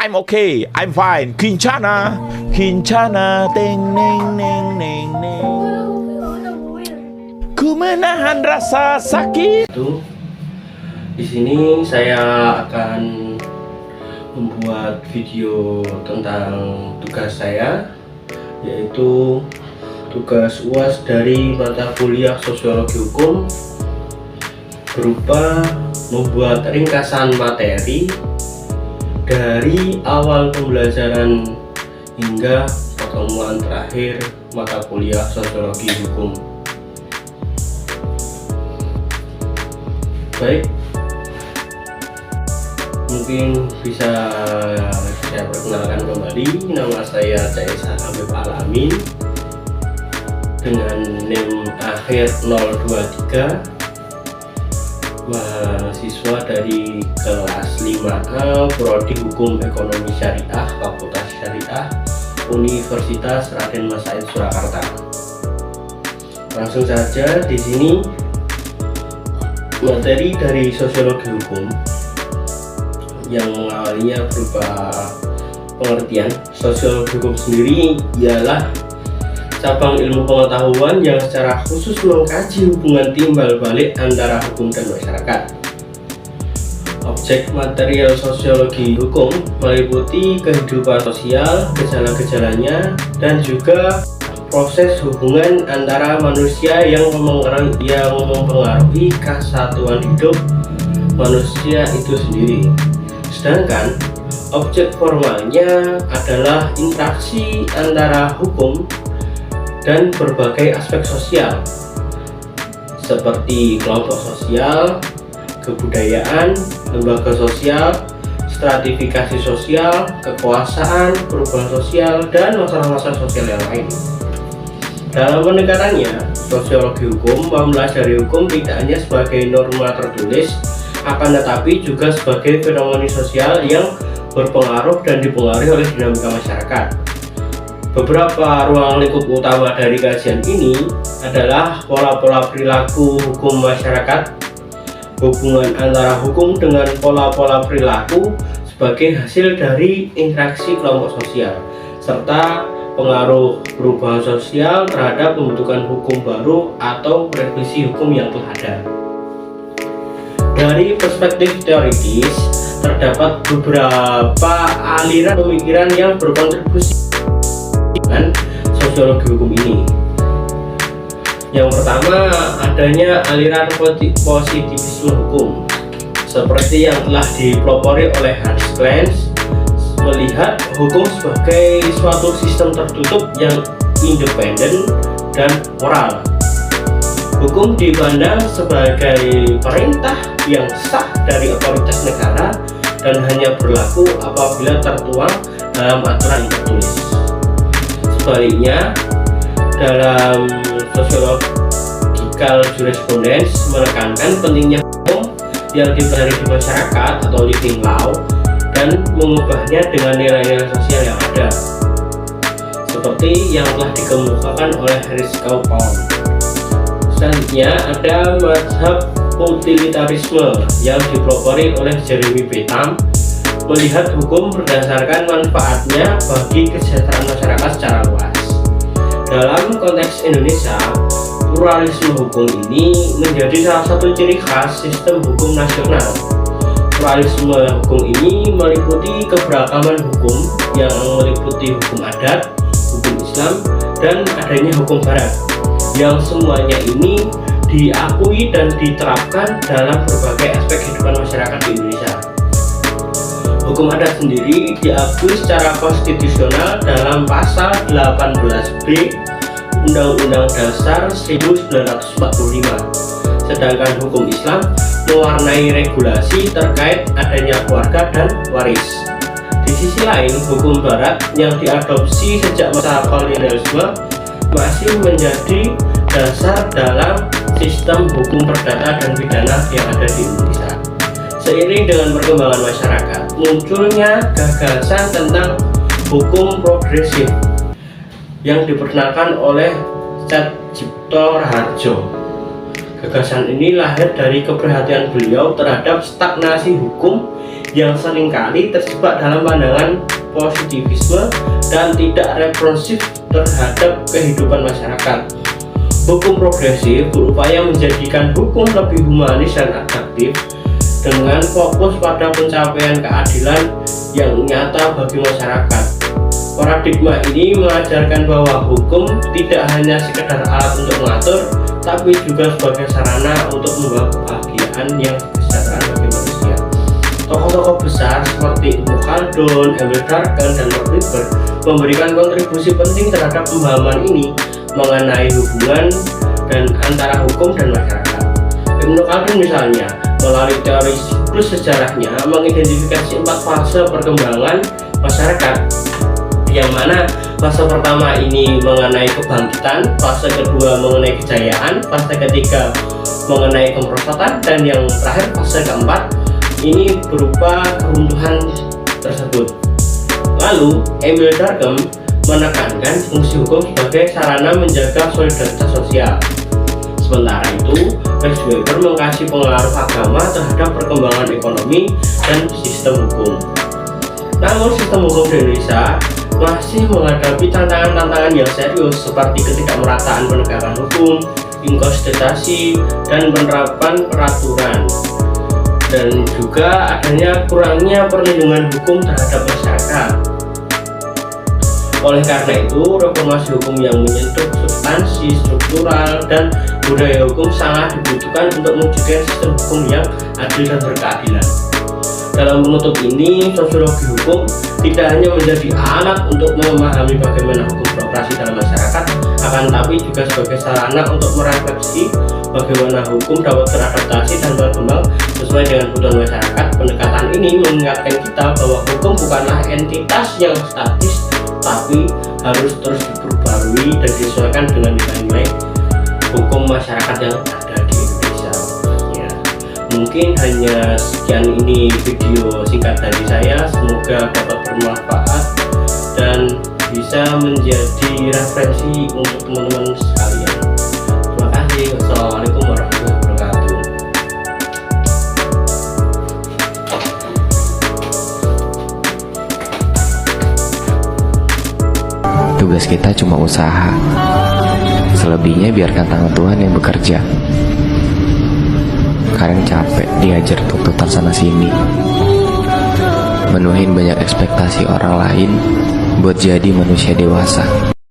I'm okay, I'm fine. Kincana, kincana, teng neng neng neng neng. Ku menahan rasa sakit. Di sini saya akan membuat video tentang tugas saya, yaitu tugas UAS dari mata kuliah Sosiologi Hukum berupa membuat ringkasan materi dari awal pembelajaran hingga pertemuan terakhir mata kuliah Sosiologi Hukum. Baik, mungkin bisa saya perkenalkan kembali. Nama saya Caisa Habib Alamin dengan NIM akhir 023, mahasiswa dari kelas 5A Prodi Hukum Ekonomi Syariah Fakultas Syariah Universitas Raden Mas Said Surakarta. Langsung saja, di sini materi dari Sosiologi Hukum yang mengawalinya berupa pengertian. Sosiologi Hukum sendiri ialah cabang ilmu pengetahuan yang secara khusus mengkaji hubungan timbal balik antara hukum dan masyarakat. Objek material sosiologi hukum meliputi kehidupan sosial, gejala-gejalanya, dan juga proses hubungan antara manusia yang mempengaruhi kesatuan hidup manusia itu sendiri. Sedangkan objek formalnya adalah interaksi antara hukum dan berbagai aspek sosial seperti kelompok sosial, kebudayaan, lembaga sosial, stratifikasi sosial, kekuasaan, perubahan sosial, dan masalah-masalah sosial yang lain. Dalam pendekatannya, sosiologi hukum mempelajari hukum tidak hanya sebagai norma tertulis, akan tetapi juga sebagai fenomena sosial yang berpengaruh dan dipengaruhi oleh dinamika masyarakat. Beberapa ruang lingkup utama dari kajian ini adalah pola-pola perilaku hukum masyarakat, hubungan antara hukum dengan pola-pola perilaku sebagai hasil dari interaksi kelompok sosial, serta pengaruh perubahan sosial terhadap pembentukan hukum baru atau revisi hukum yang telah ada. Dari perspektif teoritis, terdapat beberapa aliran pemikiran yang berkontribusi dengan sosiologi hukum ini. Yang pertama, adanya aliran positivisme hukum, seperti yang telah dipelopori oleh Hans Clance, melihat hukum sebagai suatu sistem tertutup yang independen dan moral. Hukum dipandang sebagai perintah yang sah dari otoritas negara dan hanya berlaku apabila tertuang dalam aturan yang tertulis. Sebaliknya, dalam sociological jurisprudence menekankan pentingnya hukum yang dipelajari di masyarakat atau living law dan mengubahnya dengan nilai-nilai sosial yang ada, seperti yang telah dikemukakan oleh Harris Kaufman. Selanjutnya ada mazhab utilitarisme yang dipelopori oleh Jeremy Bentham, melihat hukum berdasarkan manfaatnya bagi kesejahteraan masyarakat secara luas. Dalam konteks Indonesia, pluralisme hukum ini menjadi salah satu ciri khas sistem hukum nasional. Pluralisme hukum ini meliputi keberagaman hukum yang meliputi hukum adat, hukum Islam, dan adanya hukum barat, yang semuanya ini diakui dan diterapkan dalam berbagai aspek kehidupan masyarakat di Indonesia. Hukum adat sendiri diakui secara konstitusional dalam pasal 18B Undang-Undang Dasar 1945. Sedangkan hukum Islam mewarnai regulasi terkait adanya keluarga dan waris. Di sisi lain, hukum barat yang diadopsi sejak masa kolonialisme masih menjadi dasar dalam sistem hukum perdata dan pidana yang ada di Indonesia. Seiring dengan perkembangan masyarakat, munculnya gagasan tentang hukum progresif yang diperkenalkan oleh Satjipto Raharjo. Gagasan ini lahir dari keprihatinan beliau terhadap stagnasi hukum yang seringkali terjebak dalam pandangan positivisme dan tidak responsif terhadap kehidupan masyarakat. Hukum progresif berupaya menjadikan hukum lebih humanis dan adaptif dengan fokus pada pencapaian keadilan yang nyata bagi masyarakat. Paradigma ini mengajarkan bahwa hukum tidak hanya sekedar alat untuk mengatur, tapi juga sebagai sarana untuk membawa kebahagiaan yang kesejahteraan bagi manusia. Tokoh-tokoh besar seperti Ibnu Khaldun, Emil Durkheim, dan Max Weber memberikan kontribusi penting terhadap pemahaman ini mengenai hubungan dan antara hukum dan masyarakat. Ibnu Khaldun misalnya melalui teori siklus sejarahnya mengidentifikasi 4 fase perkembangan masyarakat, yang mana fase pertama ini mengenai kebangkitan, fase kedua mengenai kejayaan, fase ketiga mengenai kemerosotan, dan yang terakhir fase keempat ini berupa keruntuhan tersebut. Lalu Emil Durkheim menekankan fungsi hukum sebagai sarana menjaga solidaritas sosial. Sementara itu, Max Weber mengkaji pengaruh agama terhadap perkembangan ekonomi dan sistem hukum. Namun sistem hukum di Indonesia masih menghadapi tantangan-tantangan yang serius seperti ketidakmerataan penegakan hukum, inkonsistensi, dan penerapan peraturan, dan juga adanya kurangnya perlindungan hukum terhadap masyarakat. Oleh karena itu, reformasi hukum yang menyentuh substansi, struktural, dan budaya hukum sangat dibutuhkan untuk mewujudkan sistem hukum yang adil dan berkeadilan. Dalam penutup ini, sosiologi hukum tidak hanya menjadi alat untuk memahami bagaimana hukum beroperasi dalam masyarakat, akan tetapi juga sebagai sarana untuk merefleksi bagaimana hukum dapat beradaptasi dan berkembang sesuai dengan kebutuhan masyarakat. Pendekatan ini mengingatkan kita bahwa hukum bukanlah entitas yang statis, tapi harus terus diperbarui dan disesuaikan dengan nilai-nilai hukum masyarakat yang ada di Indonesia. Mungkin hanya sekian ini video singkat dari saya, semoga dapat bermanfaat dan bisa menjadi referensi untuk teman-teman sekalian. Terima kasih. Wassalamualaikum warahmatullahi wabarakatuh. Tugas kita cuma usaha, selebihnya biarkan tangan Tuhan yang bekerja. Kadang capek diajar tuntutan sana sini, menuhin banyak ekspektasi orang lain buat jadi manusia dewasa.